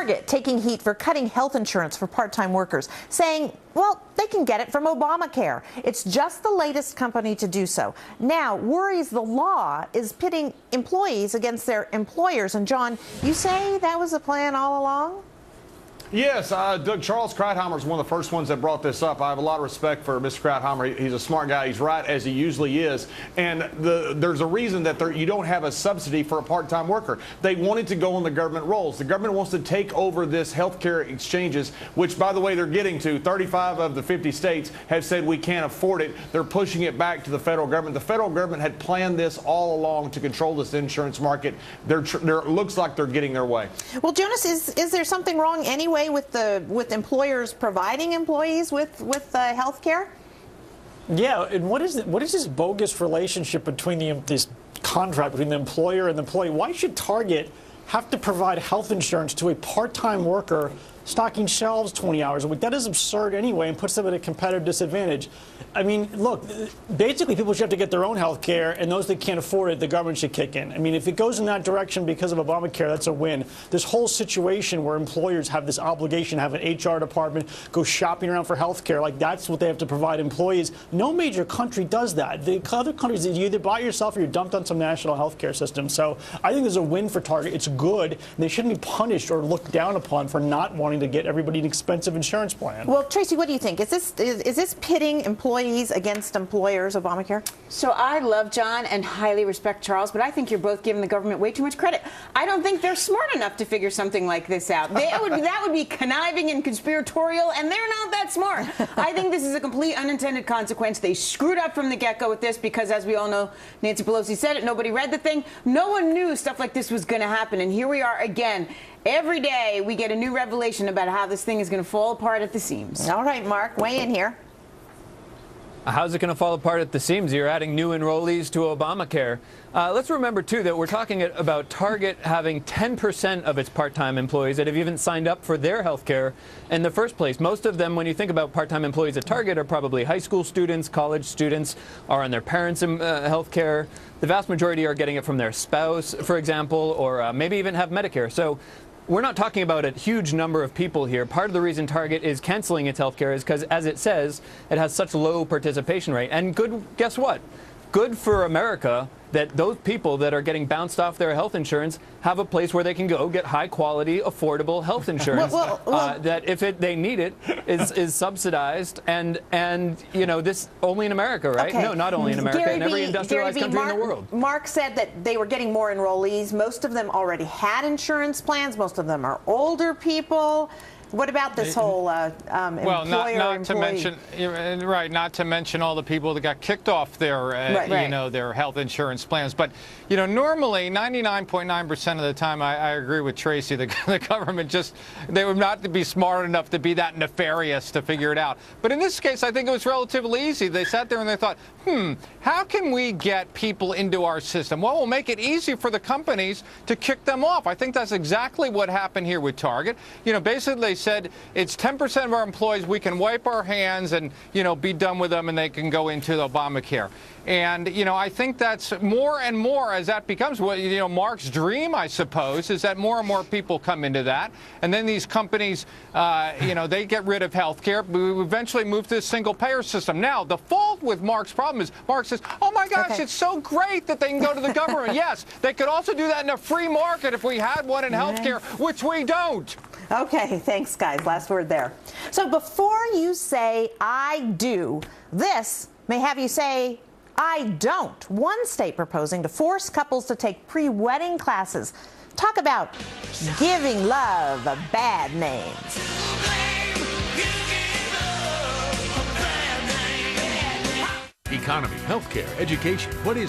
Target taking heat for cutting health insurance for part-time workers, saying, well, they can get it from Obamacare. It's just the latest company to do so. Now, worries the law is pitting employees against their employers. And John, you say that was the plan all along? Yes, Doug, Charles Krauthammer is one of the first ones that brought this up. I have a lot of respect for Mr. Krauthammer. He's a smart guy. He's right, as he usually is. And there's a reason that you don't have a subsidy for a part-time worker. They wanted to go on the government rolls. The government wants to take over this health care exchanges, which, by the way, they're getting to. 35 of the 50 states have said we can't afford it. They're pushing it back to the federal government. The federal government had planned this all along to control this insurance market. It looks like they're getting their way. Well, Jonas, is there something wrong anyway with employers providing employees with health care? Yeah, and what is this bogus relationship between this contract between the employer and the employee? Why should Target have to provide health insurance to a part-time worker stocking shelves 20 hours a week? That is absurd anyway and puts them at a competitive disadvantage. I mean, look, basically people should have to get their own health care, and those that can't afford it, the government should kick in. I mean, if it goes in that direction because of Obamacare, that's a win. This whole situation where employers have this obligation to have an HR department go shopping around for health care, like that's what they have to provide employees. No major country does that. The other countries, you either buy it yourself or you're dumped on some national health care system. So I think there's a win for Target. It's good. And they shouldn't be punished or looked down upon for not wanting to get everybody an expensive insurance plan. Well, Tracy, what do you think? Is this pitting employees against employers, Obamacare? So I love John and highly respect Charles, but I think you're both giving the government way too much credit. I don't think they're smart enough to figure something like this out. That would be conniving and conspiratorial, and they're not that smart. I think this is a complete unintended consequence. They screwed up from the get-go with this because, as we all know, Nancy Pelosi said it, nobody read the thing. No one knew stuff like this was going to happen, and here we are again. Every day we get a new revelation about how this thing is going to fall apart at the seams. All right, Mark, weigh in here. How's it going to fall apart at the seams? You're adding new enrollees to Obamacare. Let's remember, too, that we're talking about Target having 10% of its part-time employees that have even signed up for their health care in the first place. Most of them, when you think about part-time employees at Target, are probably high school students, college students, are on their parents' health care. The vast majority are getting it from their spouse, for example, or maybe even have Medicare. So we're not talking about a huge number of people here. Part of the reason Target is canceling its health care is because, as it says, it has such low participation rate. And guess what? Good for America that those people that are getting bounced off their health insurance have a place where they can go get high-quality, affordable health insurance that, if they need it, is subsidized. And you know, this only in America, right? Okay. No, not only in America, in every industrialized country in the world. Mark said that they were getting more enrollees. Most of them already had insurance plans. Most of them are older people. What about this whole well, not to mention, right? Not to mention all the people that got kicked off their, you know, their health insurance plans. But you know, normally 99.9% of the time, I agree with Tracy. The government they would not be smart enough to be that nefarious to figure it out. But in this case, I think it was relatively easy. They sat there and they thought, how can we get people into our system? Well, we'll make it easy for the companies to kick them off. I think that's exactly what happened here with Target. You know, basically they said it's 10% of our employees, we can wipe our hands and, you know, be done with them and they can go into the Obamacare. And, you know, I think that's more and more as that becomes, you know, Mark's dream, I suppose, is that more and more people come into that. And then these companies, you know, they get rid of health care. We eventually move to the single-payer system. Now, the fault with Mark's problem is Mark says, oh, my gosh, it's so great that they can go to the government. Yes, they could also do that in a free market if we had one in health care, which we don't. Okay, thanks, guys. Last word there. So before you say, I do, this may have you say, I don't. One state proposing to force couples to take pre-wedding classes. Talk about giving love a bad name. Economy, healthcare, education. What is